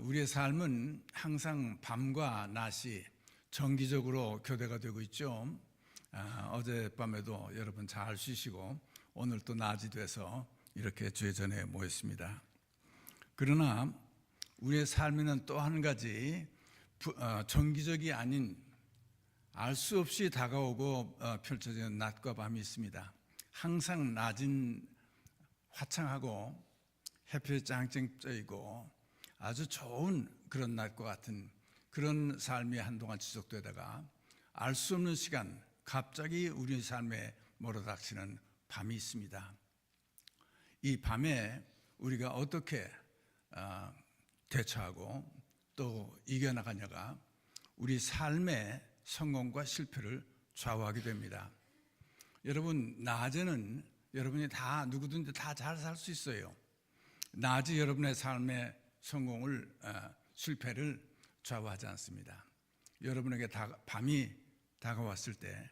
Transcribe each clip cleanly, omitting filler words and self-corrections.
우리의 삶은 항상 밤과 낮이 정기적으로 교대가 되고 있죠. 어젯밤에도 여러분 잘 쉬시고 오늘 또 낮이 돼서 이렇게 주의 전에 모였습니다. 그러나 우리의 삶에는 또 한 가지 정기적이 아닌 알 수 없이 다가오고 펼쳐지는 낮과 밤이 있습니다. 항상 낮은 화창하고 햇볕이 짱짱 쪄있고 아주 좋은 그런 낮과 같은 그런 삶이 한동안 지속되다가 알 수 없는 시간 갑자기 우리 삶에 몰아닥치는 밤이 있습니다. 이 밤에 우리가 어떻게 대처하고 또 이겨나가냐가 우리 삶의 성공과 실패를 좌우하게 됩니다. 여러분, 낮에는 여러분이 다 누구든지 다 잘 살 수 있어요. 낮이 여러분의 삶의 성공을 실패를 좌우하지 않습니다. 여러분에게 밤이 다가왔을 때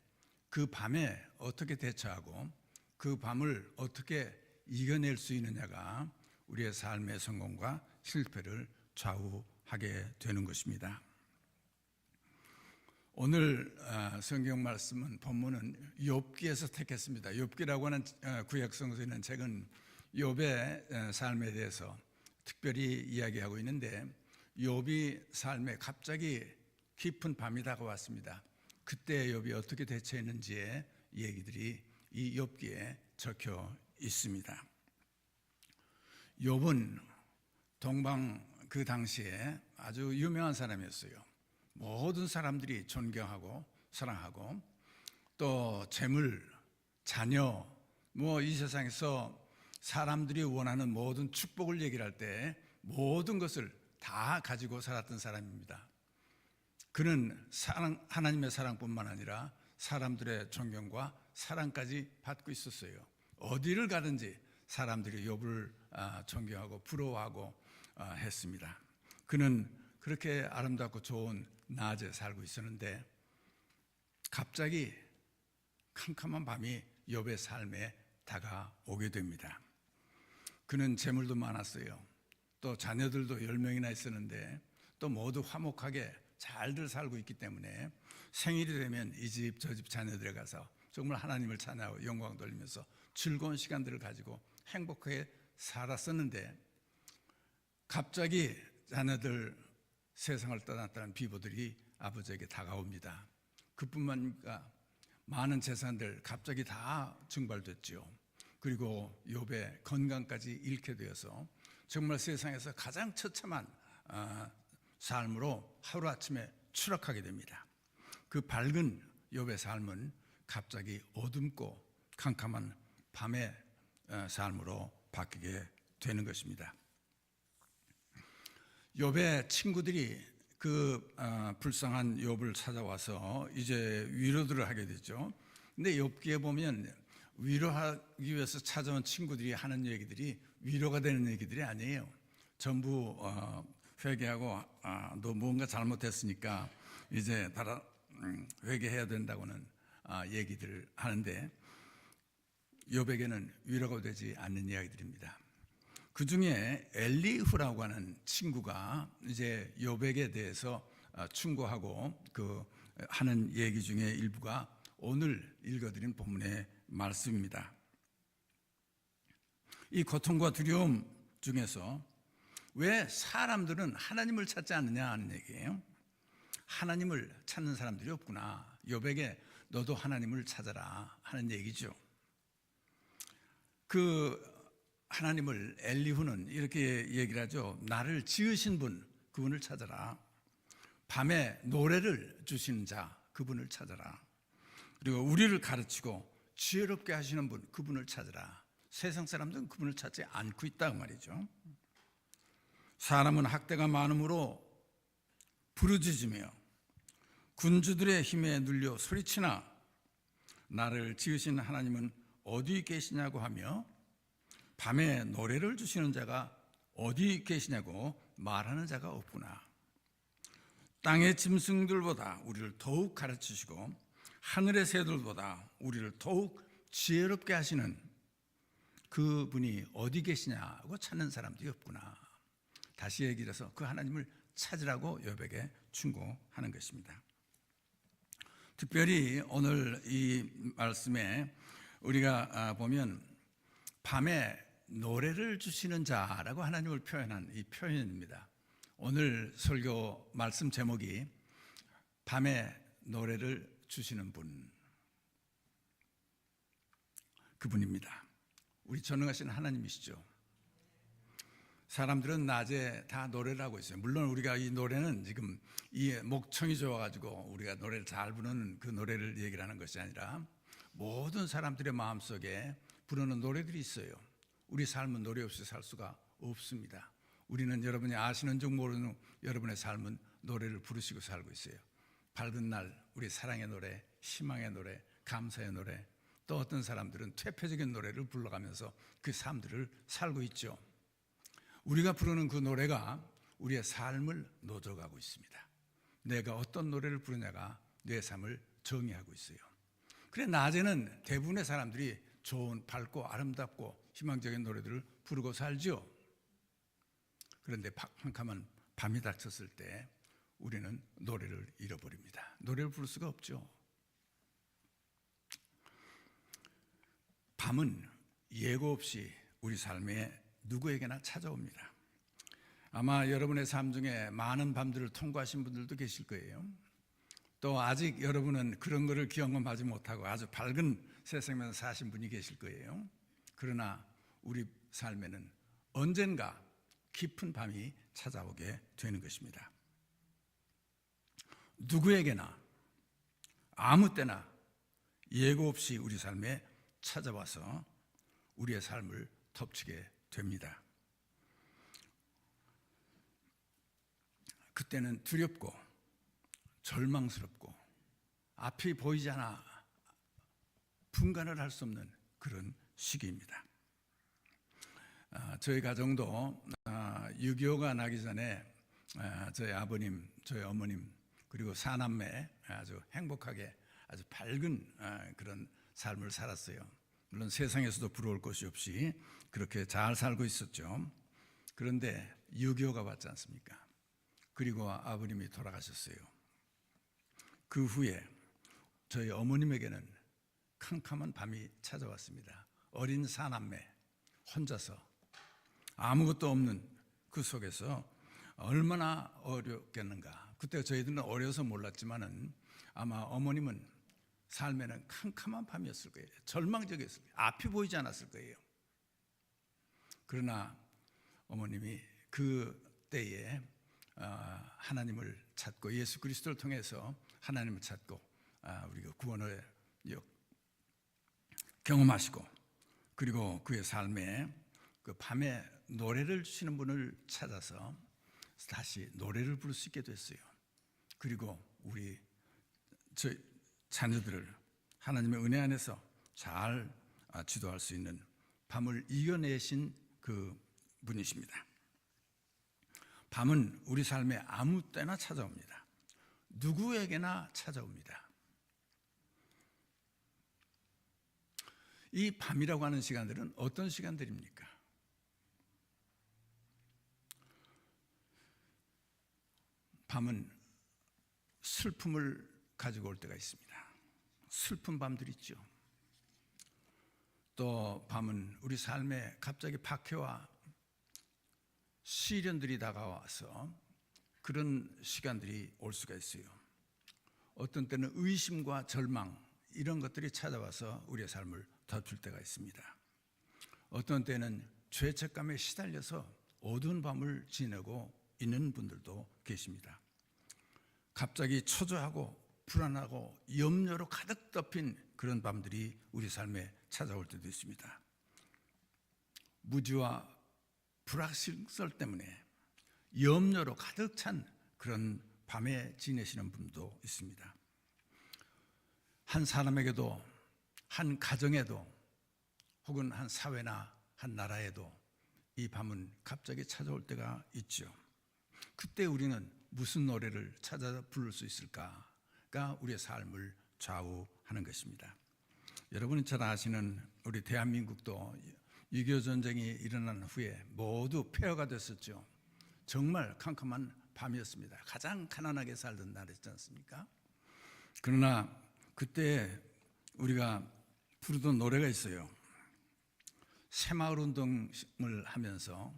그 밤에 어떻게 대처하고 그 밤을 어떻게 이겨낼 수 있느냐가 우리의 삶의 성공과 실패를 좌우하게 되는 것입니다. 오늘 성경 말씀은 본문은 욥기에서 택했습니다. 욥기라고 하는 구약 성서에 있는 책은 욥의 삶에 대해서 특별히 이야기하고 있는데 욥이 삶에 갑자기 깊은 밤이 다가왔습니다. 그때 욥이 어떻게 대처했는지의 얘기들이 이 욥기에 적혀 있습니다. 욥은 동방 그 당시에 아주 유명한 사람이었어요. 모든 사람들이 존경하고 사랑하고 또 재물, 자녀, 이 세상에서 사람들이 원하는 모든 축복을 얘기를 할 때 모든 것을 다 가지고 살았던 사람입니다. 그는 하나님의 사랑뿐만 아니라 사람들의 존경과 사랑까지 받고 있었어요. 어디를 가든지 사람들이 욥을 존경하고 부러워하고 했습니다. 그는 그렇게 아름답고 좋은 낮에 살고 있었는데 갑자기 캄캄한 밤이 욥의 삶에 다가오게 됩니다. 그는 재물도 많았어요. 또 자녀들도 10명이나 있었는데 또 모두 화목하게 잘들 살고 있기 때문에 생일이 되면 이 집 저 집 자녀들에 가서 정말 하나님을 찬양하고 영광 돌리면서 즐거운 시간들을 가지고 행복하게 살았었는데 갑자기 자녀들 세상을 떠났다는 비보들이 아버지에게 다가옵니다. 그뿐만 아니라 많은 재산들 갑자기 다 증발됐죠. 그리고 욥의 건강까지 잃게 되어서 정말 세상에서 가장 처참한 삶으로 하루아침에 추락하게 됩니다. 그 밝은 욥의 삶은 갑자기 어둡고 캄캄한 밤의 삶으로 바뀌게 되는 것입니다. 욥의 친구들이 그 불쌍한 욥을 찾아와서 이제 위로들을 하게 되죠. 근데 욥기에 보면 위로하기 위해서 찾아온 친구들이 하는 얘기들이 위로가 되는 얘기들이 아니에요. 전부 회개하고 너 뭔가 잘못했으니까 이제 회개해야 된다고는 얘기들을 하는데 욥에게는 위로가 되지 않는 이야기들입니다. 그 중에 엘리후라고 하는 친구가 이제 욥에게 대해서 충고하고 하는 얘기 중에 일부가 오늘 읽어드린 본문의 말씀입니다. 이 고통과 두려움 중에서 왜 사람들은 하나님을 찾지 않느냐 하는 얘기예요. 하나님을 찾는 사람들이 없구나. 욥에게 너도 하나님을 찾아라 하는 얘기죠. 하나님을 엘리후는 이렇게 얘기를 하죠. 나를 지으신 분, 그분을 찾아라. 밤에 노래를 주시는 자, 그분을 찾아라. 그리고 우리를 가르치고 지혜롭게 하시는 분, 그분을 찾아라. 세상 사람들은 그분을 찾지 않고 있다 그 말이죠. 사람은 학대가 많음으로 부르짖으며 군주들의 힘에 눌려 소리치나 나를 지으신 하나님은 어디 계시냐고 하며 밤에 노래를 주시는 자가 어디 계시냐고 말하는 자가 없구나. 땅의 짐승들보다 우리를 더욱 가르치시고 하늘의 새들보다 우리를 더욱 지혜롭게 하시는 그분이 어디 계시냐고 찾는 사람들이 없구나. 다시 얘기를 해서 그 하나님을 찾으라고 욥에게 충고하는 것입니다. 특별히 오늘 이 말씀에 우리가 보면 밤에 노래를 주시는 자라고 하나님을 표현한 이 표현입니다. 오늘 설교 말씀 제목이 밤에 노래를 주시는 분, 그분입니다. 우리 전능하신 하나님이시죠. 사람들은 낮에 다 노래를 하고 있어요. 물론 우리가 이 노래는 지금 이 목청이 좋아가지고 우리가 노래를 잘 부르는 그 노래를 얘기를 하는 것이 아니라 모든 사람들의 마음속에 부르는 노래들이 있어요. 우리 삶은 노래 없이 살 수가 없습니다. 우리는 여러분이 아시는 줄 모르는 여러분의 삶은 노래를 부르시고 살고 있어요. 밝은 날 우리 사랑의 노래, 희망의 노래, 감사의 노래, 또 어떤 사람들은 퇴폐적인 노래를 불러가면서 그 삶들을 살고 있죠. 우리가 부르는 그 노래가 우리의 삶을 노져가고 있습니다. 내가 어떤 노래를 부르냐가 내 삶을 정의하고 있어요. 그래 낮에는 대부분의 사람들이 좋은 밝고 아름답고 희망적인 노래들을 부르고 살죠. 그런데 캄캄한 밤이 닥쳤을 때 우리는 노래를 잃어버립니다. 노래를 부를 수가 없죠. 밤은 예고 없이 우리 삶에 누구에게나 찾아옵니다. 아마 여러분의 삶 중에 많은 밤들을 통과하신 분들도 계실 거예요. 또 아직 여러분은 그런 거를 경험하지 못하고 아주 밝은 세상에서 사신 분이 계실 거예요. 그러나 우리 삶에는 언젠가 깊은 밤이 찾아오게 되는 것입니다. 누구에게나 아무 때나 예고 없이 우리 삶에 찾아와서 우리의 삶을 덮치게 됩니다. 그때는 두렵고 절망스럽고 앞이 보이지 않아 분간을 할 수 없는 그런 시기입니다. 저희 가정도 6.25가 나기 전에 저희 아버님, 저희 어머님 그리고 사남매 아주 행복하게 아주 밝은 그런 삶을 살았어요. 물론 세상에서도 부러울 것이 없이 그렇게 잘 살고 있었죠. 그런데 6.25가 왔지 않습니까? 그리고 아버님이 돌아가셨어요. 그 후에 저희 어머님에게는 캄캄한 밤이 찾아왔습니다. 어린 사남매 혼자서 아무것도 없는 그 속에서 얼마나 어렵겠는가. 그때 저희들은 어려서 몰랐지만은 아마 어머님은 삶에는 캄캄한 밤이었을 거예요. 절망적이었을 거예요. 앞이 보이지 않았을 거예요. 그러나 어머님이 그 때에 하나님을 찾고 예수 그리스도를 통해서 하나님을 찾고 우리가 구원을 경험하시고 그리고 그의 삶에 그 밤에 노래를 주시는 분을 찾아서 다시 노래를 부를 수 있게 됐어요. 그리고 우리 저희 자녀들을 하나님의 은혜 안에서 잘 지도할 수 있는 밤을 이겨내신 그 분이십니다. 밤은 우리 삶에 아무 때나 찾아옵니다. 누구에게나 찾아옵니다. 이 밤이라고 하는 시간들은 어떤 시간들입니까? 밤은 슬픔을 가지고 올 때가 있습니다. 슬픈 밤들 있죠. 또 밤은 우리 삶에 갑자기 박해와 시련들이 다가와서 그런 시간들이 올 수가 있어요. 어떤 때는 의심과 절망 이런 것들이 찾아와서 우리의 삶을 덮칠 때가 있습니다. 어떤 때는 죄책감에 시달려서 어두운 밤을 지내고 있는 분들도 계십니다. 갑자기 초조하고 불안하고 염려로 가득 덮인 그런 밤들이 우리 삶에 찾아올 때도 있습니다. 무지와 불확실성 때문에 염려로 가득 찬 그런 밤에 지내시는 분도 있습니다. 한 사람에게도 한 가정에도 혹은 한 사회나 한 나라에도 이 밤은 갑자기 찾아올 때가 있죠. 그때 우리는 무슨 노래를 찾아 부를 수 있을까가 우리의 삶을 좌우하는 것입니다. 여러분이 잘 아시는 우리 대한민국도 6.25 전쟁이 일어난 후에 모두 폐허가 됐었죠. 정말 캄캄한 밤이었습니다. 가장 가난하게 살던 날이었지 않습니까? 그러나 그때 우리가 부르던 노래가 있어요. 새마을 운동을 하면서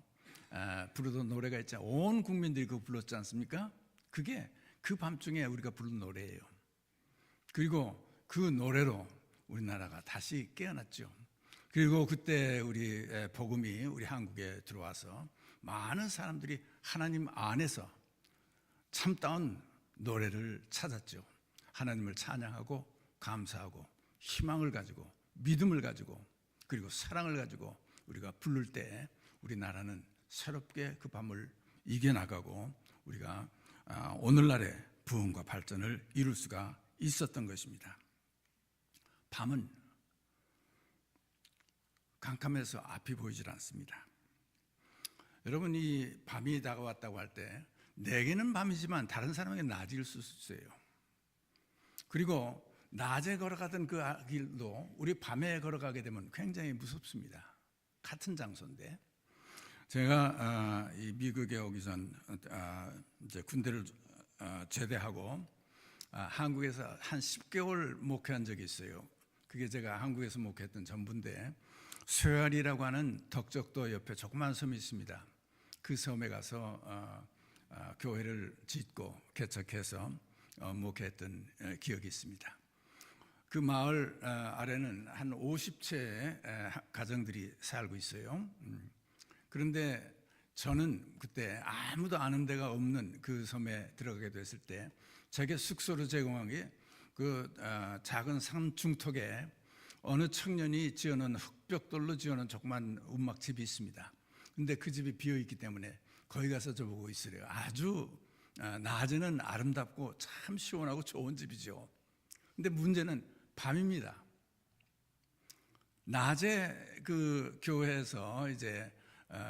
부르던 노래가 있죠. 온 국민들이 그거 불렀지 않습니까? 그게 그 밤중에 우리가 부른 노래예요. 그리고 그 노래로 우리나라가 다시 깨어났죠. 그리고 그때 우리 복음이 우리 한국에 들어와서 많은 사람들이 하나님 안에서 참다운 노래를 찾았죠. 하나님을 찬양하고 감사하고 희망을 가지고 믿음을 가지고 그리고 사랑을 가지고 우리가 부를 때 우리나라는 새롭게 그 밤을 이겨나가고 우리가 오늘날의 부흥과 발전을 이룰 수가 있었던 것입니다. 밤은 캄캄해서 앞이 보이질 않습니다. 여러분, 이 밤이 다가왔다고 할 때 내게는 밤이지만 다른 사람에게 낮일 수 있어요. 그리고 낮에 걸어가던 그 길도 우리 밤에 걸어가게 되면 굉장히 무섭습니다. 같은 장소인데 제가 이 미국에 오기 전 이제 군대를 제대하고 한국에서 한 10개월 목회한 적이 있어요. 그게 제가 한국에서 목회했던 전부인데 쇠알이라고 하는 덕적도 옆에 조그만 섬이 있습니다. 그 섬에 가서 교회를 짓고 개척해서 목회했던 기억이 있습니다. 그 마을 아래는 한 50채의 가정들이 살고 있어요. 그런데 저는 그때 아무도 아는 데가 없는 그 섬에 들어가게 됐을 때 제게 숙소를 제공한 게 그 작은 산 중턱에 어느 청년이 지어놓은 흙벽돌로 지어놓은 조그만 움막집이 있습니다. 근데 그 집이 비어있기 때문에 거기 가서 저보고 있으래요. 아주 낮에는 아름답고 참 시원하고 좋은 집이죠. 근데 문제는 밤입니다. 낮에 그 교회에서 이제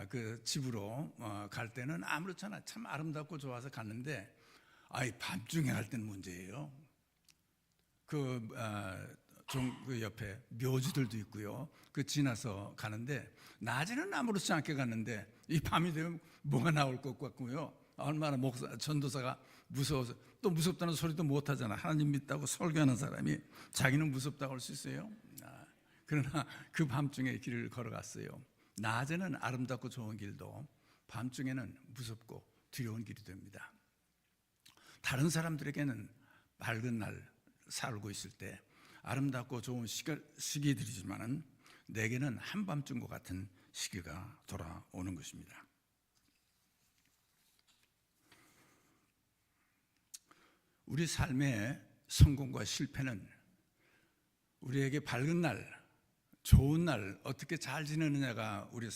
그 집으로 갈 때는 아무렇잖아 참 아름답고 좋아서 갔는데 밤중에 갈 때는 문제예요. 그 옆에 묘지들도 있고요. 그 지나서 가는데 낮에는 아무렇지 않게 갔는데 이 밤이 되면 뭐가 나올 것 같고요. 얼마나 전도사가 무서워서 또 무섭다는 소리도 못 하잖아. 하나님 믿다고 설교하는 사람이 자기는 무섭다고 할 수 있어요. 그러나 그 밤중에 길을 걸어갔어요. 낮에는 아름답고 좋은 길도 밤중에는 무섭고 두려운 길이 됩니다. 다른 사람들에게는 밝은 날 살고 있을 때 아름답고 좋은 시기들이지만은 내게는 한밤중과 같은 시기가 돌아오는 것입니다. 우리 삶의 성공과 실패는 우리에게 밝은 날, 좋은 날 어떻게 잘 지내느냐가 우리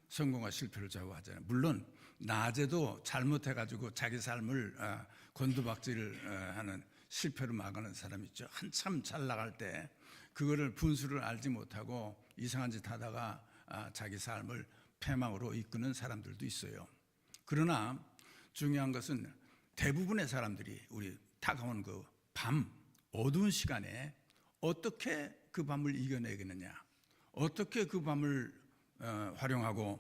성공과 실패를 좌우하잖아요. 물론 낮에도 잘못해가지고 자기 삶을 곤두박질을 하는 실패로 막아는 사람이 있죠. 한참 잘 나갈 때 그거를 분수를 알지 못하고 이상한 짓 하다가 자기 삶을 패망으로 이끄는 사람들도 있어요. 그러나 중요한 것은 대부분의 사람들이 우리 다가온 그 밤, 어두운 시간에 어떻게 그 밤을 이겨내겠느냐, 어떻게 그 밤을 활용하고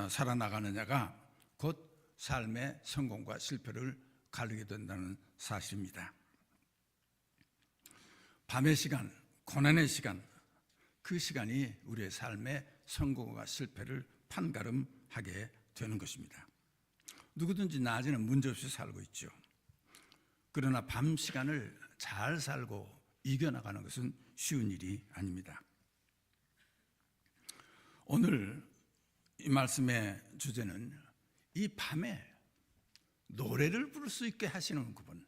살아나가느냐가 곧 삶의 성공과 실패를 가르게 된다는 사실입니다. 밤의 시간, 고난의 시간, 그 시간이 우리의 삶의 성공과 실패를 판가름하게 되는 것입니다. 누구든지 낮에는 문제없이 살고 있죠. 그러나 밤 시간을 잘 살고 이겨나가는 것은 쉬운 일이 아닙니다. 오늘 이 말씀의 주제는 이 밤에 노래를 부를 수 있게 하시는 그분.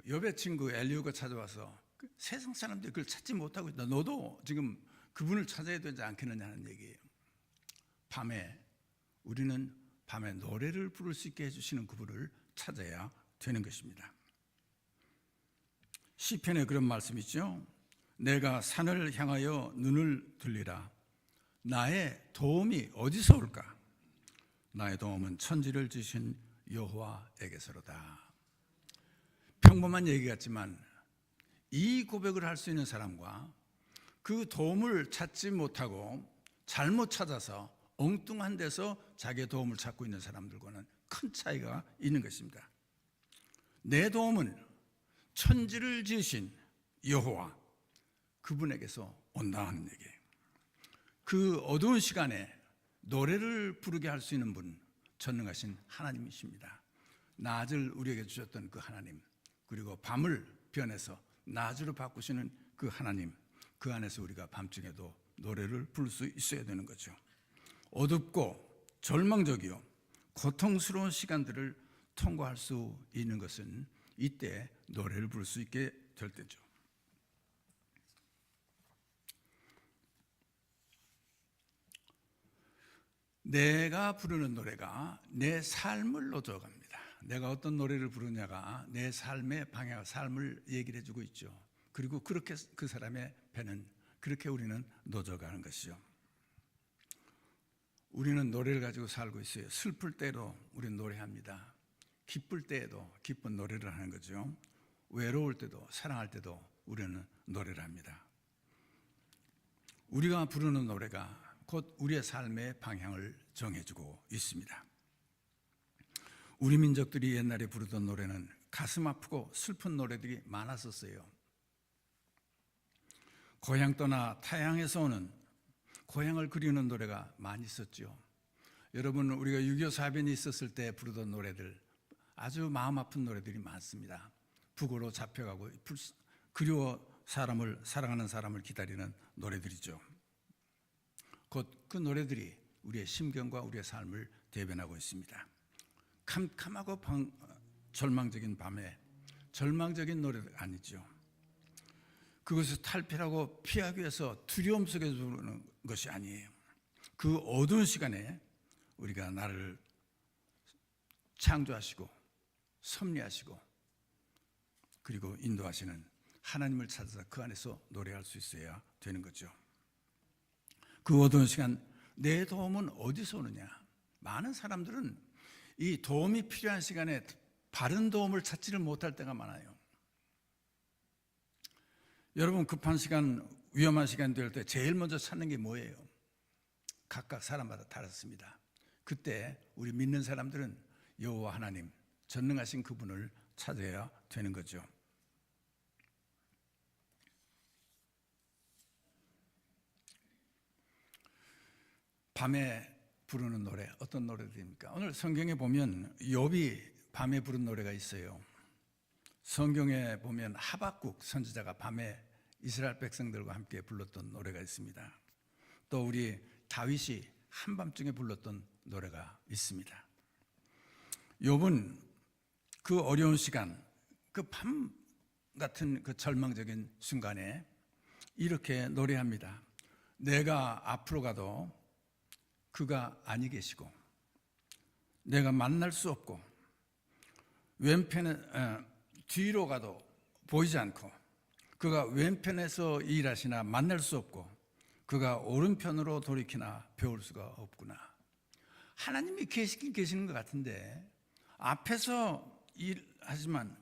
여배 친구 엘리오가 찾아와서 세상 사람들이 그걸 찾지 못하고 있다. 너도 지금 그분을 찾아야 되지 않겠느냐는 얘기예요. 밤에 우리는 밤에 노래를 부를 수 있게 해주시는 그분을 찾아야 되는 것입니다. 시편에 그런 말씀이 있죠. 내가 산을 향하여 눈을 들리라. 나의 도움이 어디서 올까? 나의 도움은 천지를 지신 여호와에게서로다. 평범한 얘기 같지만 이 고백을 할 수 있는 사람과 그 도움을 찾지 못하고 잘못 찾아서 엉뚱한 데서 자기의 도움을 찾고 있는 사람들과는 큰 차이가 있는 것입니다. 내 도움은 천지를 지으신 여호와 그분에게서 온다 하는 얘기예요. 그 어두운 시간에 노래를 부르게 할 수 있는 분, 전능하신 하나님이십니다. 낮을 우리에게 주셨던 그 하나님, 그리고 밤을 변해서 낮으로 바꾸시는 그 하나님, 그 안에서 우리가 밤중에도 노래를 부를 수 있어야 되는 거죠. 어둡고 절망적이요 고통스러운 시간들을 통과할 수 있는 것은 이때 노래를 부를 수 있게 될 때죠. 내가 부르는 노래가 내 삶을 노져갑니다. 내가 어떤 노래를 부르냐가 내 삶의 방향, 삶을 얘기를 해주고 있죠. 그리고 그렇게 그 사람의 배는 그렇게 우리는 노져가는 것이죠. 우리는 노래를 가지고 살고 있어요. 슬플 때도 우리는 노래합니다. 기쁠 때에도 기쁜 노래를 하는 거죠. 외로울 때도 사랑할 때도 우리는 노래를 합니다. 우리가 부르는 노래가 곧 우리의 삶의 방향을 정해주고 있습니다. 우리 민족들이 옛날에 부르던 노래는 가슴 아프고 슬픈 노래들이 많았었어요. 고향 떠나 타향에서 오는 고향을 그리는 노래가 많이 있었죠. 여러분, 우리가 6.25 사변이 있었을 때 부르던 노래들, 아주 마음 아픈 노래들이 많습니다. 북으로 잡혀가고 그리워 사랑하는 사람을 기다리는 노래들이죠. 곧 그 노래들이 우리의 심경과 우리의 삶을 대변하고 있습니다. 캄캄하고 절망적인 밤에 절망적인 노래가 아니죠. 그것을 탈피하고 피하기 위해서 두려움 속에서 부르는 것이 아니에요. 그 어두운 시간에 우리가 나를 창조하시고 섭리하시고 그리고 인도하시는 하나님을 찾아서 그 안에서 노래할 수 있어야 되는 거죠. 그 어두운 시간, 내 도움은 어디서 오느냐? 많은 사람들은 이 도움이 필요한 시간에 바른 도움을 찾지를 못할 때가 많아요. 여러분, 급한 시간, 위험한 시간 될 때 제일 먼저 찾는 게 뭐예요? 각각 사람마다 다릅니다. 그때 우리 믿는 사람들은 여호와 하나님, 전능하신 그분을 찾아야 되는 거죠. 밤에 부르는 노래, 어떤 노래들입니까? 오늘 성경에 보면 욥이 밤에 부른 노래가 있어요. 성경에 보면 하박국 선지자가 밤에 이스라엘 백성들과 함께 불렀던 노래가 있습니다. 또 우리 다윗이 한밤중에 불렀던 노래가 있습니다. 욥은 그 어려운 시간, 그 밤 같은 그 절망적인 순간에 이렇게 노래합니다. 내가 앞으로 가도 그가 아니 계시고 내가 만날 수 없고 왼편에 뒤로 가도 보이지 않고 그가 왼편에서 일하시나 만날 수 없고 그가 오른편으로 돌이키나 배울 수가 없구나. 하나님이 계시긴 계시는 것 같은데 앞에서 일하지만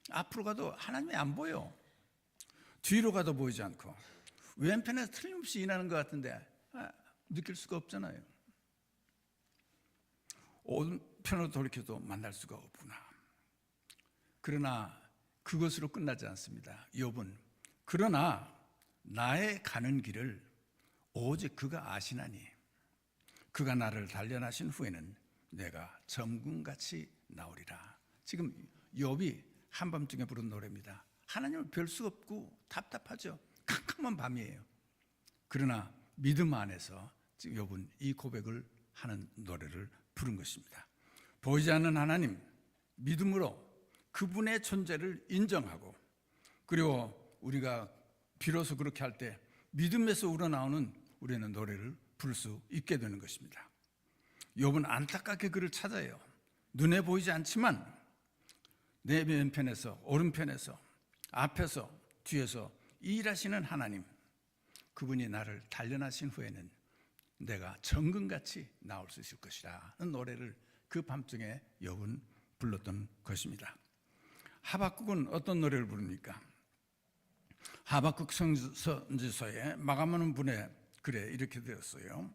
앞으로 가도 하나님이 안 보여. 뒤로 가도 보이지 않고 왼편에서 틀림없이 일하는 것 같은데 느낄 수가 없잖아요. 오른편으로 돌이켜도 만날 수가 없구나. 그러나 그것으로 끝나지 않습니다. 욥은 그러나 나의 가는 길을 오직 그가 아시나니 그가 나를 단련하신 후에는 내가 정금같이 나오리라. 지금 욥이 한밤중에 부른 노래입니다. 하나님을 뵐 수 없고 답답하죠. 캄캄한 밤이에요. 그러나 믿음 안에서 지금 욥은 이 고백을 하는 노래를 부른 것입니다. 보이지 않는 하나님, 믿음으로 그분의 존재를 인정하고 그리고 우리가 비로소 그렇게 할 때 믿음에서 우러나오는 우리는 노래를 부를 수 있게 되는 것입니다. 욥은 안타깝게 그를 찾아요. 눈에 보이지 않지만 내 왼편에서 오른편에서 앞에서 뒤에서 일하시는 하나님, 그분이 나를 단련하신 후에는 내가 정금같이 나올 수 있을 것이라 는 노래를 그 밤중에 욥은 불렀던 것입니다. 하박국은 어떤 노래를 부릅니까? 하박국 선지서에 마감하는 분의 글에 이렇게 되었어요.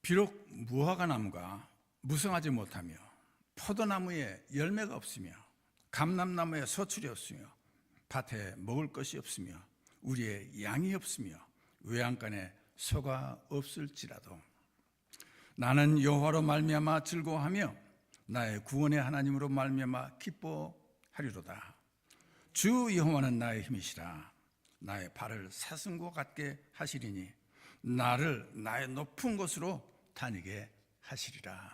비록 무화과나무가 무성하지 못하며 포도나무에 열매가 없으며 감람나무에 소출이 없으며 밭에 먹을 것이 없으며 우리의 양이 없으며 외양간에 소가 없을지라도 나는 여호와로 말미암아 즐거워하며 나의 구원의 하나님으로 말미암아 기뻐하리로다. 주 여호와는 나의 힘이시라. 나의 발을 사슴과 같게 하시리니 나를 나의 높은 곳으로 다니게 하시리라.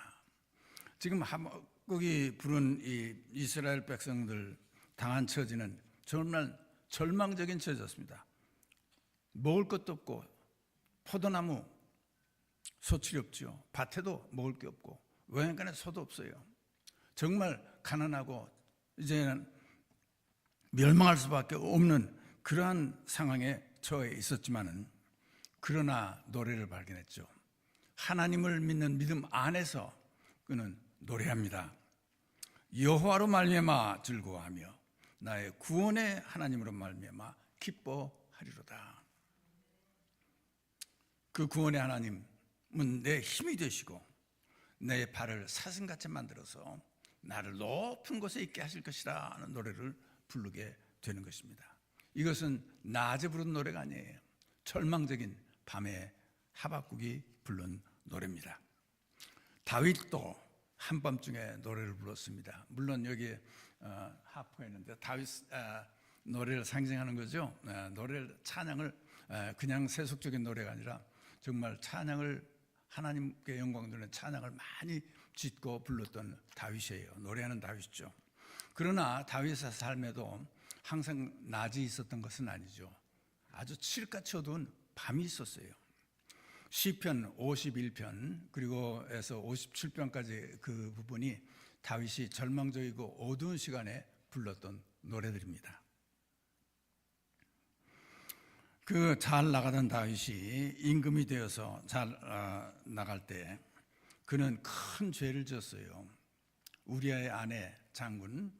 지금 하박국이 부른 이 이스라엘 백성들 당한 처지는 정말 절망적인 처지였습니다. 먹을 것도 없고 포도나무 소출이 없죠. 밭에도 먹을 게 없고 외양간에 소도 없어요. 정말 가난하고 이제는 멸망할 수밖에 없는 그러한 상황에 처해 있었지만은 그러나 노래를 발견했죠. 하나님을 믿는 믿음 안에서 그는 노래합니다. 여호와로 말미암아 즐거워하며 나의 구원의 하나님으로 말미암아 기뻐하리로다. 그 구원의 하나님은 내 힘이 되시고 내 발을 사슴같이 만들어서 나를 높은 곳에 있게 하실 것이라 하는 노래를 부르게 되는 것입니다. 이것은 낮에 부른 노래가 아니에요. 절망적인 밤에 하박국이 부른 노래입니다. 다윗도 한밤중에 노래를 불렀습니다. 물론 여기에 하프했는데 다윗 노래를 상징하는 거죠. 노래를 찬양을 그냥 세속적인 노래가 아니라 정말 찬양을 하나님께 영광 돌리는 찬양을 많이 짓고 불렀던 다윗이에요. 노래하는 다윗이죠. 그러나 다윗의 삶에도 항상 낮이 있었던 것은 아니죠. 아주 칠흑같이 어두운 밤이 있었어요. 시편 51편 그리고 에서 57편까지 그 부분이 다윗이 절망적이고 어두운 시간에 불렀던 노래들입니다. 그 잘 나가던 다윗이 임금이 되어서 잘 나갈 때 그는 큰 죄를 지었어요. 우리아의 아내 장군,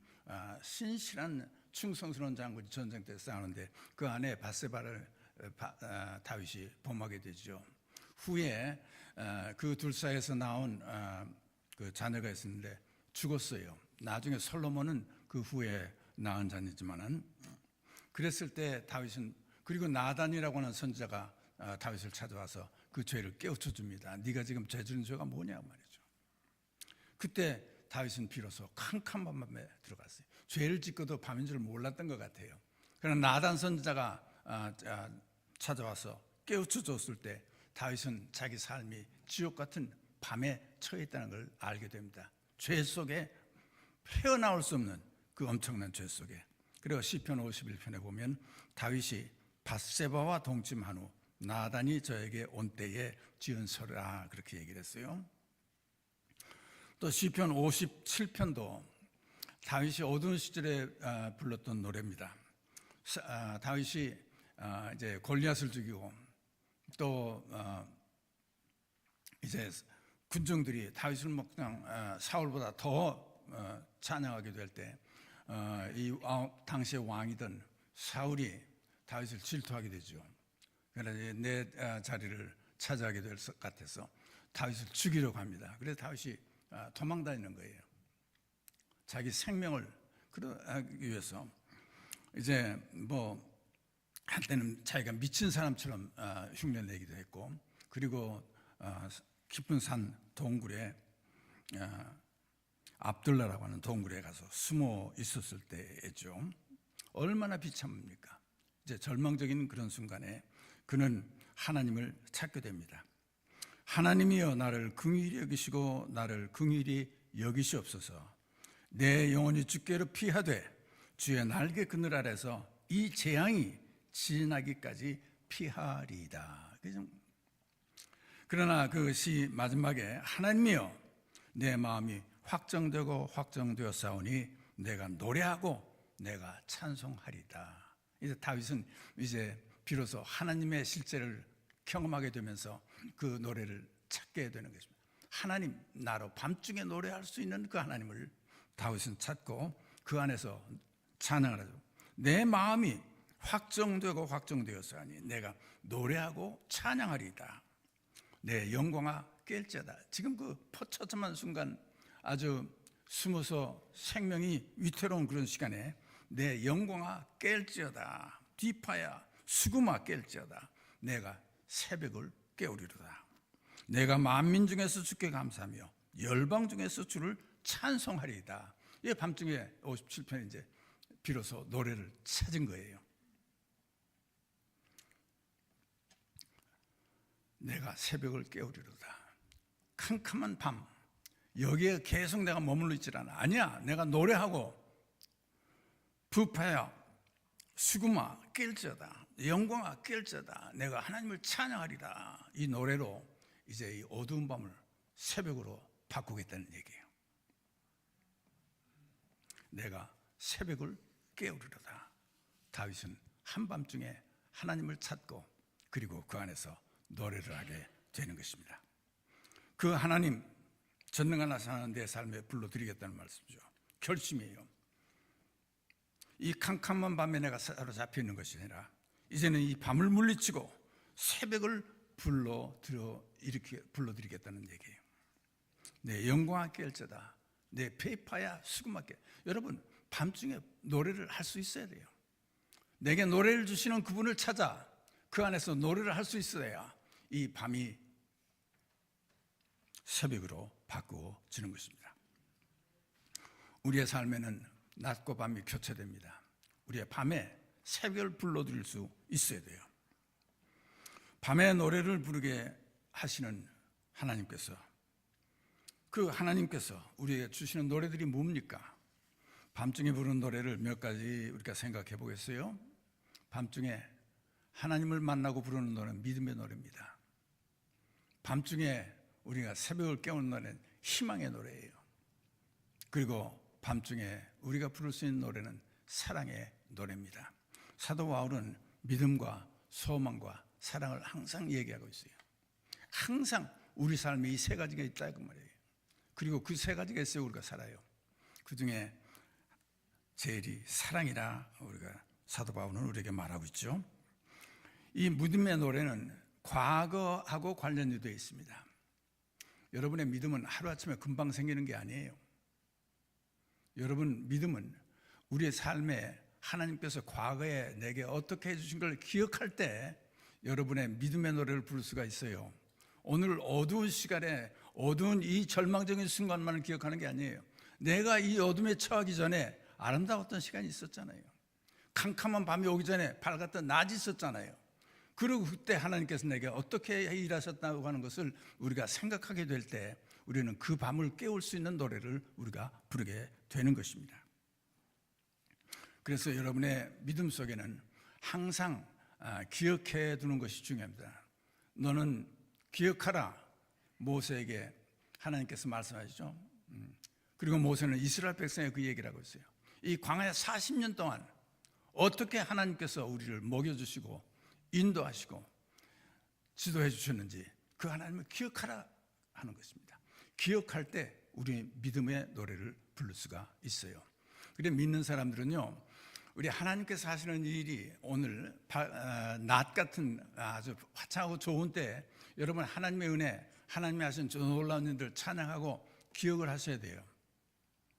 신실한 충성스러운 장군이 전쟁 때 싸우는데 그 아내 바세바를 다윗이 범하게 되죠. 후에 그 둘 사이에서 나온 그 자녀가 있었는데 죽었어요. 나중에 솔로몬은 그 후에 낳은 자녀지만은 그랬을 때 다윗은 그리고 나단이라고 하는 선지자가 다윗을 찾아와서 그 죄를 깨우쳐 줍니다. 네가 지금 죄 지은 죄가 뭐냐 말이죠. 그때 다윗은 비로소 캄캄한 밤에 들어갔어요. 죄를 짓고도 밤인 줄 몰랐던 것 같아요. 그러나 나단 선지자가 찾아와서 깨우쳐 줬을 때 다윗은 자기 삶이 지옥 같은 밤에 처해 있다는 걸 알게 됩니다. 죄 속에 헤어나올 수 없는 그 엄청난 죄 속에. 그리고 시편 51편에 보면 다윗이 밧세바와 동침한 후 나단이 저에게 온 때에 지은 설이라 그렇게 얘기를 했어요. 또 시편 57편도 다윗이 어두운 시절에 불렀던 노래입니다. 다윗이 이제 골리앗을 죽이고 또 이제 군중들이 다윗을 그냥 사울보다 더 찬양하게 될 때 이 당시의 왕이던 사울이 다윗을 질투하게 되죠. 그래서 내 자리를 차지하게 될 것 같아서 다윗을 죽이려고 합니다. 그래서 다윗이 도망다니는 거예요. 자기 생명을 하기 위해서 이제 뭐 한때는 자기가 미친 사람처럼 흉내 내기도 했고 그리고 깊은 산 동굴에 압둘라라고 하는 동굴에 가서 숨어 있었을 때죠. 얼마나 비참합니까? 이제 절망적인 그런 순간에 그는 하나님을 찾게 됩니다. 하나님이여 나를 긍휼히 여기시고 나를 긍휼히 여기시옵소서. 내 영혼이 주께로 피하되 주의 날개 그늘 아래서 이 재앙이 지나기까지 피하리이다. 그러나 그 시 마지막에 하나님이여 내 마음이 확정되고 확정되었사오니 내가 노래하고 내가 찬송하리다. 이제 다윗은 이제 비로소 하나님의 실제를 경험하게 되면서 그 노래를 찾게 되는 것입니다. 하나님, 나로 밤중에 노래할 수 있는 그 하나님을 다윗은 찾고 그 안에서 찬양을 하죠. 내 마음이 확정되고 확정되었으니 내가 노래하고 찬양하리이다. 내 영광아 깰지어다. 지금 그 포처참한 순간 아주 숨어서 생명이 위태로운 그런 시간에 내 영광아 깰지어다. 디파야 수금아 깰지어다. 내가 새벽을 깨우리로다. 내가 만민 중에서 주께 감사하며 열방 중에서 주를 찬송하리이다. 이 밤중에 57편 이제 비로소 노래를 찾은 거예요. 내가 새벽을 깨우리로다. 캄캄한 밤 여기에 계속 내가 머물러 있질 않아. 아니야, 내가 노래하고 부파야 수금아 깰지어다. 영광아 깰지어다. 내가 하나님을 찬양하리라. 이 노래로 이제 이 어두운 밤을 새벽으로 바꾸겠다는 얘기예요. 내가 새벽을 깨우리로다. 다윗은 한밤중에 하나님을 찾고 그리고 그 안에서 노래를 하게 되는 것입니다. 그 하나님 전능한 하나님 내 삶에 불러드리겠다는 말씀이죠. 결심이에요. 이 캄캄한 밤에 내가 사로잡혀 있는 것이 아니라 이제는 이 밤을 물리치고 새벽을 불러드리겠다는 얘기예요. 내 영광아 깰지어다. 내 페이파야 수금아 깰. 여러분 밤중에 노래를 할 수 있어야 돼요. 내게 노래를 주시는 그분을 찾아 그 안에서 노래를 할 수 있어야 이 밤이 새벽으로 바꾸어지는 것입니다. 우리의 삶에는 낮과 밤이 교체됩니다. 우리의 밤에 새벽을 불러드릴 수 있어야 돼요. 밤에 노래를 부르게 하시는 하나님께서 그 하나님께서 우리에게 주시는 노래들이 뭡니까? 밤중에 부르는 노래를 몇 가지 우리가 생각해 보겠어요? 밤중에 하나님을 만나고 부르는 노래는 믿음의 노래입니다. 밤중에 우리가 새벽을 깨우는 노래는 희망의 노래예요. 그리고 밤중에 우리가 부를 수 있는 노래는 사랑의 노래입니다. 사도 바울은 믿음과 소망과 사랑을 항상 얘기하고 있어요. 항상 우리 삶에 이 세 가지가 있다 그 말이에요. 그리고 그 세 가지가 있어야 우리가 살아요. 그 중에 제일이 사랑이라 우리가 사도 바울은 우리에게 말하고 있죠. 이 믿음의 노래는 과거하고 관련이 되어 있습니다. 여러분의 믿음은 하루아침에 금방 생기는 게 아니에요. 여러분 믿음은 우리의 삶에 하나님께서 과거에 내게 어떻게 해주신 걸 기억할 때 여러분의 믿음의 노래를 부를 수가 있어요. 오늘 어두운 시간에 어두운 이 절망적인 순간만을 기억하는 게 아니에요. 내가 이 어둠에 처하기 전에 아름다웠던 시간이 있었잖아요. 캄캄한 밤이 오기 전에 밝았던 낮이 있었잖아요. 그리고 그때 하나님께서 내게 어떻게 일하셨다고 하는 것을 우리가 생각하게 될 때 우리는 그 밤을 깨울 수 있는 노래를 우리가 부르게 되는 것입니다. 그래서 여러분의 믿음 속에는 항상 기억해 두는 것이 중요합니다. 너는 기억하라. 모세에게 하나님께서 말씀하시죠. 그리고 모세는 이스라엘 백성에 그 얘기를 하고 있어요. 이 광야 40년 동안 어떻게 하나님께서 우리를 먹여주시고 인도하시고 지도해 주셨는지 그 하나님을 기억하라 하는 것입니다. 기억할 때 우리 믿음의 노래를 부를 수가 있어요. 그래 믿는 사람들은요, 우리 하나님께서 하시는 일이 오늘 낮 같은 아주 화창하고 좋은 때 여러분 하나님의 은혜, 하나님이 하신 놀라운 일들 찬양하고 기억을 하셔야 돼요.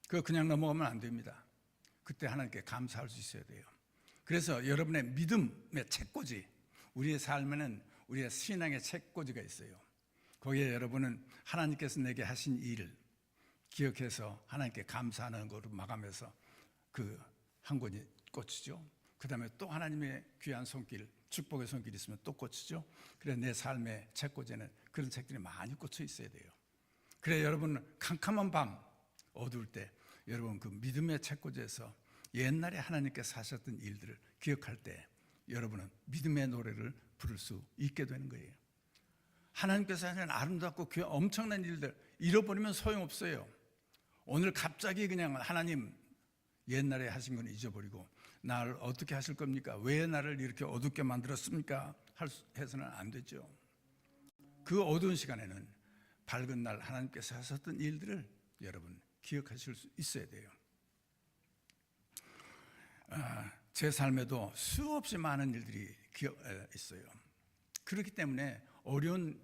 그거 그냥 넘어가면 안 됩니다. 그때 하나님께 감사할 수 있어야 돼요. 그래서 여러분의 믿음의 책꽂이, 우리의 삶에는 우리의 신앙의 책꽂이가 있어요. 거기에 여러분은 하나님께서 내게 하신 일을 기억해서 하나님께 감사하는 것으로 마감해서 그 한 권이 꽂히죠. 그 다음에 또 하나님의 귀한 손길, 축복의 손길이 있으면 또 꽂히죠. 그래서 내 삶의 책꽂이에는 그런 책들이 많이 꽂혀 있어야 돼요. 그래 여러분 캄캄한 밤 어두울 때 여러분 그 믿음의 책꽂이에서 옛날에 하나님께서 하셨던 일들을 기억할 때 여러분은 믿음의 노래를 부를 수 있게 되는 거예요. 하나님께서 하신 아름답고 엄청난 일들 잃어버리면 소용없어요. 오늘 갑자기 그냥 하나님 옛날에 하신 건 잊어버리고 나를 어떻게 하실 겁니까? 왜 나를 이렇게 어둡게 만들었습니까? 해서는 안 되죠. 그 어두운 시간에는 밝은 날 하나님께서 하셨던 일들을 여러분 기억하실 수 있어야 돼요. 제 삶에도 수없이 많은 일들이 있어요. 그렇기 때문에 어려운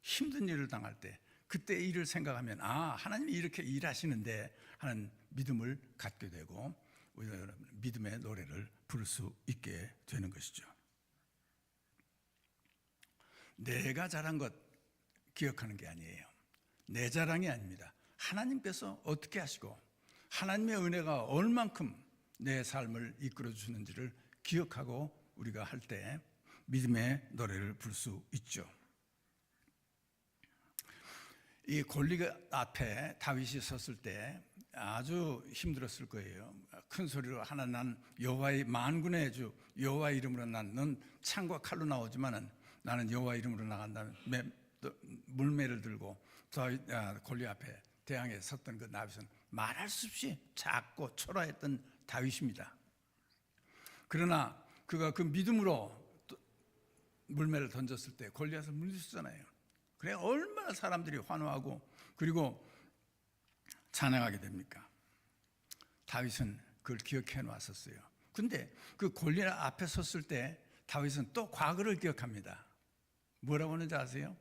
힘든 일을 당할 때 그때 일을 생각하면 하나님이 이렇게 일하시는데 하는 믿음을 갖게 되고 우리가 믿음의 노래를 부를 수 있게 되는 것이죠. 내가 잘한 것 기억하는 게 아니에요. 내 자랑이 아닙니다. 하나님께서 어떻게 하시고 하나님의 은혜가 얼만큼 내 삶을 이끌어 주는지를 기억하고 우리가 할 때 믿음의 노래를 부를 수 있죠. 이 골리앗 앞에 다윗이 섰을 때 아주 힘들었을 거예요. 큰 소리로 하나 난 여호와의 만군의 주 여호와 이름으로 넌 창과 칼로 나오지만은 나는 여호와 이름으로 나간다는 물매를 들고 골리앗 앞에 대항에 섰던 그 다윗은 말할 수 없이 작고 초라했던 다윗입니다. 그러나 그가 그 믿음으로 물매를 던졌을 때 골리앗을 물리쳤잖아요. 그래 얼마나 사람들이 환호하고 그리고 찬양하게 됩니까? 다윗은 그걸 기억해 놨었어요. 근데 그 골리앗 앞에 섰을 때 다윗은 또 과거를 기억합니다. 뭐라고 하는지 아세요?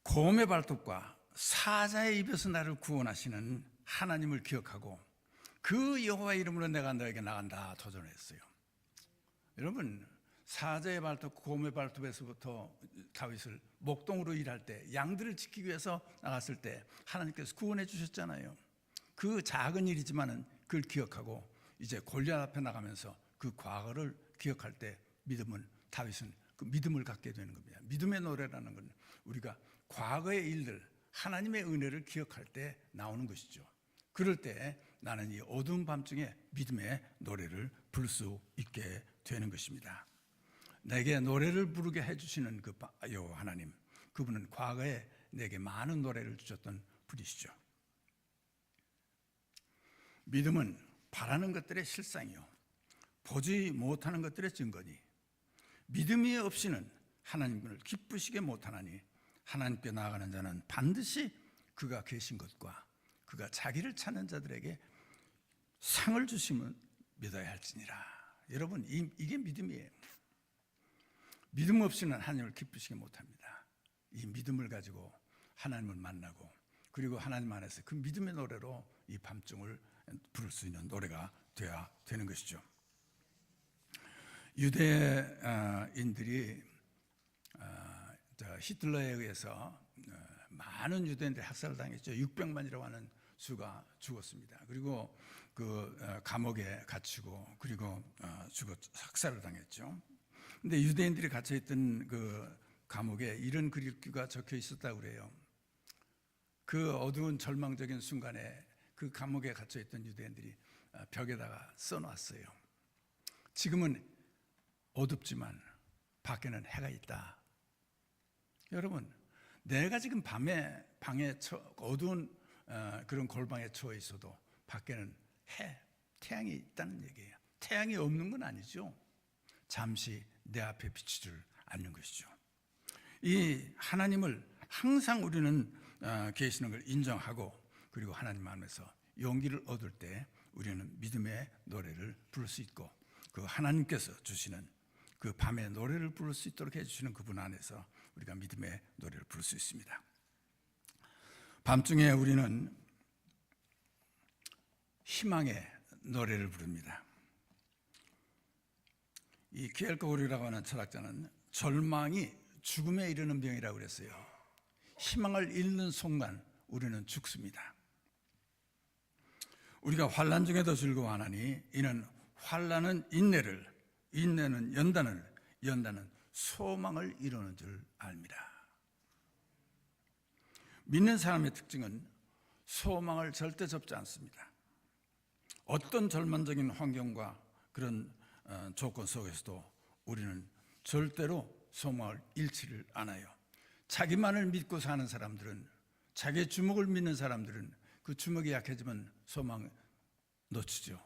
곰의 발톱과 사자의 입에서 나를 구원하시는 하나님을 기억하고 그 여호와 이름으로 내가 너에게 나간다 도전했어요. 여러분 사자의 발톱, 곰의 발톱에서부터 다윗을 목동으로 일할 때 양들을 지키기 위해서 나갔을 때 하나님께서 구원해 주셨잖아요. 그 작은 일이지만은 그걸 기억하고 이제 골리앗 앞에 나가면서 그 과거를 기억할 때 다윗은 그 믿음을 갖게 되는 겁니다. 믿음의 노래라는 건 우리가 과거의 일들, 하나님의 은혜를 기억할 때 나오는 것이죠. 그럴 때 나는 이 어두운 밤중에 믿음의 노래를 부를 수 있게 되는 것입니다. 내게 노래를 부르게 해주시는 그 여호와 하나님, 그분은 과거에 내게 많은 노래를 주셨던 분이시죠. 믿음은 바라는 것들의 실상이요 보지 못하는 것들의 증거니 믿음이 없이는 하나님을 기쁘시게 못하나니 하나님께 나아가는 자는 반드시 그가 계신 것과 그가 자기를 찾는 자들에게 상을 주심을 믿어야 할지니라. 여러분 이게 믿음이에요. 믿음 없이는 하나님을 기쁘시게 못합니다. 이 믿음을 가지고 하나님을 만나고 그리고 하나님 안에서 그 믿음의 노래로 이 밤중을 부를 수 있는 노래가 되어야 되는 것이죠. 유대인들이 히틀러에 의해서 많은 유대인들이 학살을 당했죠. 600만이라고 하는 수가 죽었습니다. 그리고 그 감옥에 갇히고 그리고 학살을 당했죠. 근데 유대인들이 갇혀있던 그 감옥에 이런 글귀가 적혀 있었다고 그래요. 그 어두운 절망적인 순간에 그 감옥에 갇혀있던 유대인들이 벽에다가 써놨어요. 지금은 어둡지만 밖에는 해가 있다. 여러분, 내가 지금 밤에 방에 어두운 그런 골방에 처해 있어도 밖에는 태양이 있다는 얘기예요. 태양이 없는 건 아니죠. 잠시 내 앞에 비치지를 않는 것이죠. 이 하나님을 항상 우리는 계시는 걸 인정하고 그리고 하나님 안에서 용기를 얻을 때 우리는 믿음의 노래를 부를 수 있고 그 하나님께서 주시는 그 밤의 노래를 부를 수 있도록 해주시는 그분 안에서 우리가 믿음의 노래를 부를 수 있습니다. 밤중에 우리는 희망의 노래를 부릅니다. 이 키엘케고르라고 하는 철학자는 절망이 죽음에 이르는 병이라고 그랬어요. 희망을 잃는 순간 우리는 죽습니다. 우리가 환난 중에도 즐거워하나니 이는 환난은 인내를, 인내는 연단을, 연단은 소망을 이루는 줄 압니다. 믿는 사람의 특징은 소망을 절대 접지 않습니다. 어떤 절망적인 환경과 그런 조건 속에서도 우리는 절대로 소망을 잃지를 않아요. 자기만을 믿고 사는 사람들은, 자기의 주먹을 믿는 사람들은 그 주먹이 약해지면 소망 놓치죠.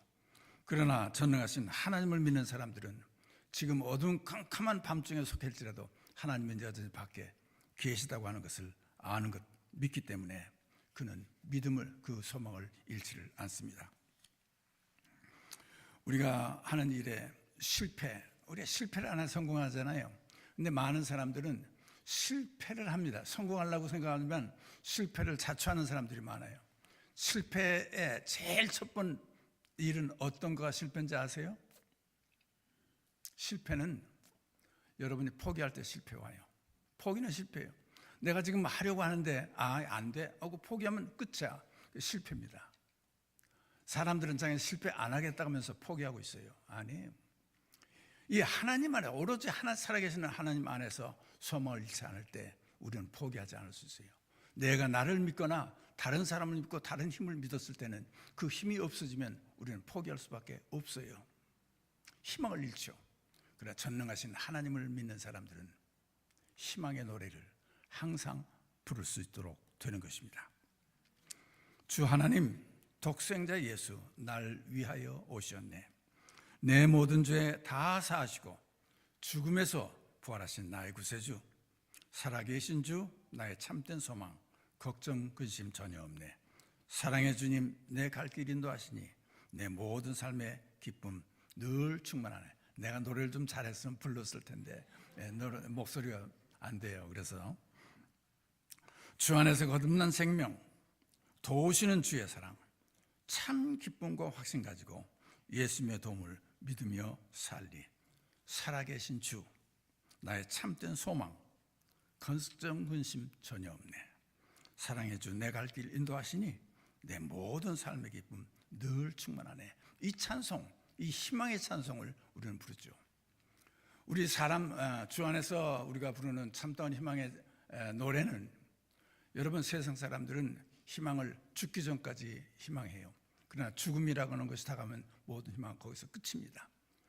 그러나 전능하신 하나님을 믿는 사람들은 지금 어두운 캄캄한 밤중에 속할지라도 하나님은 여전히 밖에 계시다고 하는 것을 아는 것, 믿기 때문에 그는 믿음을, 그 소망을 잃지를 않습니다. 우리가 하는 일에 우리가 실패를 안 해서 성공하잖아요. 근데 많은 사람들은 실패를 합니다. 성공하려고 생각하면 실패를 자초하는 사람들이 많아요. 실패의 제일 첫 번 일은 어떤 거가 실패인지 아세요? 실패는 여러분이 포기할 때 실패 와요. 포기는 실패예요. 내가 지금 하려고 하는데 안 돼 하고 포기하면 끝이야. 실패입니다. 사람들은 자기는 실패 안 하겠다고 하면서 포기하고 있어요. 아니에요. 이 하나님 안에 오로지 살아계시는 하나님 안에서 소망을 잃지 않을 때 우리는 포기하지 않을 수 있어요. 내가 나를 믿거나 다른 사람을 믿고 다른 힘을 믿었을 때는 그 힘이 없어지면 우리는 포기할 수밖에 없어요. 희망을 잃죠. 그러나 전능하신 하나님을 믿는 사람들은 희망의 노래를 항상 부를 수 있도록 되는 것입니다. 주 하나님, 독생자 예수 날 위하여 오셨네. 내 모든 죄 다 사하시고 죽음에서 부활하신 나의 구세주, 살아계신 주 나의 참된 소망, 걱정 근심 전혀 없네. 사랑의 주님 내 갈 길 인도하시니 내 모든 삶의 기쁨 늘 충만하네. 내가 노래를 좀 잘했으면 불렀을 텐데 목소리가 안 돼요. 그래서 주 안에서 거듭난 생명, 도우시는 주의 사랑, 참 기쁨과 확신 가지고 예수님의 도움을 믿으며 살리. 살아계신 주, 나의 참된 소망, 걱정 근심 전혀 없네. 사랑의 주 내 갈 길 인도하시니 내 모든 삶의 기쁨 늘 충만하네. 이 찬송, 이 희망의 찬송을 우리는 부르죠. 우리 주 안에서 우리가 부르는 참다운 희망의 노래는, 여러분 세상 사람들은 희망을 죽기 전까지 희망해요. 그러나 죽음이라고 하는 것이 다가오면 모든 희망은 거기서 끝입니다.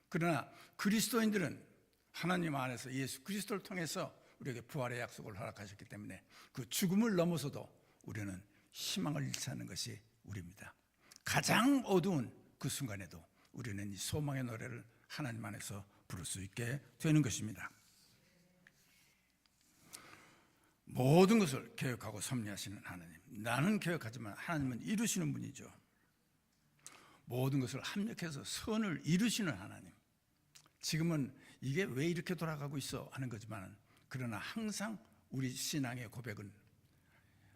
그러나 그리스도인들은 하나님 안에서 예수 그리스도를 통해서 우리에게 부활의 약속을 허락하셨기 때문에 그 죽음을 넘어서도 우리는 희망을 잃지 않는 것이 우리입니다. 가장 어두운 그 순간에도 우리는 이 소망의 노래를 하나님 안에서 부를 수 있게 되는 것입니다. 모든 것을 계획하고 섭리하시는 하나님, 나는 계획하지만 하나님은 이루시는 분이죠. 모든 것을 합력해서 선을 이루시는 하나님. 지금은 이게 왜 이렇게 돌아가고 있어 하는 거지만, 그러나 항상 우리 신앙의 고백은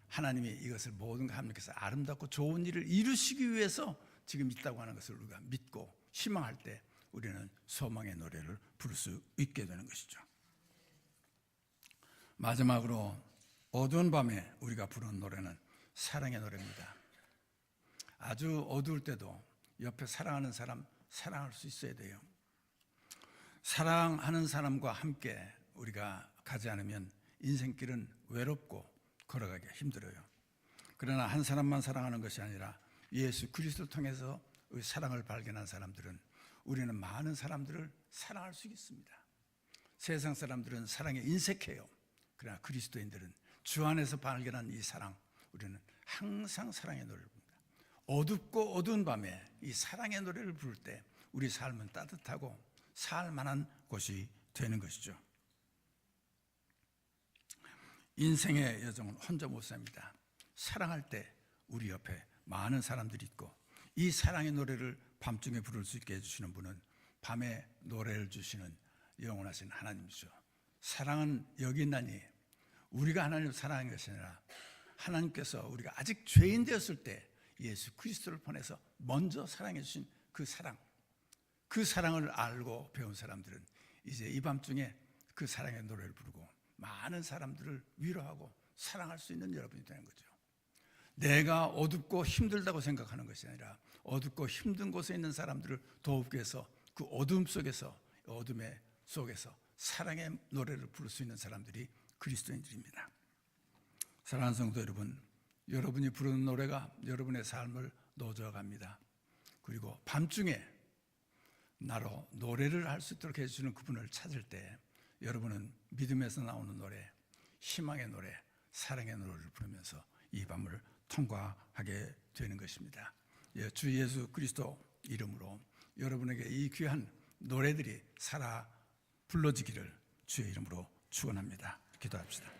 하나님이 이것을 모든 걸 합력해서 아름답고 좋은 일을 이루시기 위해서 지금 있다고 하는 것을 우리가 믿고 희망할 때 우리는 소망의 노래를 부를 수 있게 되는 것이죠. 마지막으로 어두운 밤에 우리가 부르는 노래는 사랑의 노래입니다. 아주 어두울 때도 옆에 사랑하는 사람 사랑할 수 있어야 돼요. 사랑하는 사람과 함께 우리가 가지 않으면 인생길은 외롭고 걸어가기가 힘들어요. 그러나 한 사람만 사랑하는 것이 아니라 예수 그리스도를 통해서 우리 사랑을 발견한 사람들은 우리는 많은 사람들을 사랑할 수 있습니다. 세상 사람들은 사랑에 인색해요. 그러나 그리스도인들은 주 안에서 발견한 이 사랑, 우리는 항상 사랑의 노래를 부릅니다. 어둡고 어두운 밤에 이 사랑의 노래를 부를 때 우리 삶은 따뜻하고 살만한 곳이 되는 것이죠. 인생의 여정은 혼자 못 삽니다. 사랑할 때 우리 옆에 많은 사람들이 있고, 이 사랑의 노래를 밤중에 부를 수 있게 해주시는 분은 밤에 노래를 주시는 영원하신 하나님이죠. 사랑은 여기 있나니 우리가 하나님을 사랑하는 것이 아니라 하나님께서 우리가 아직 죄인 되었을 때 예수 그리스도를 보내서 먼저 사랑해 주신 그 사랑, 그 사랑을 알고 배운 사람들은 이제 이 밤중에 그 사랑의 노래를 부르고 많은 사람들을 위로하고 사랑할 수 있는 여러분이 되는 거죠. 내가 어둡고 힘들다고 생각하는 것이 아니라 어둡고 힘든 곳에 있는 사람들을 도우기 위해서 그 어둠 속에서, 어둠의 속에서 사랑의 노래를 부를 수 있는 사람들이 그리스도인들입니다. 사랑하는 성도 여러분, 여러분이 부르는 노래가 여러분의 삶을 노져갑니다. 그리고 밤중에 나로 노래를 할 수 있도록 해주시는 그분을 찾을 때 여러분은 믿음에서 나오는 노래, 희망의 노래, 사랑의 노래를 부르면서 이 밤을 통과하게 되는 것입니다. 주 예수 그리스도 이름으로 여러분에게 이 귀한 노래들이 살아 불러지기를 주의 이름으로 축원합니다. 기도합시다.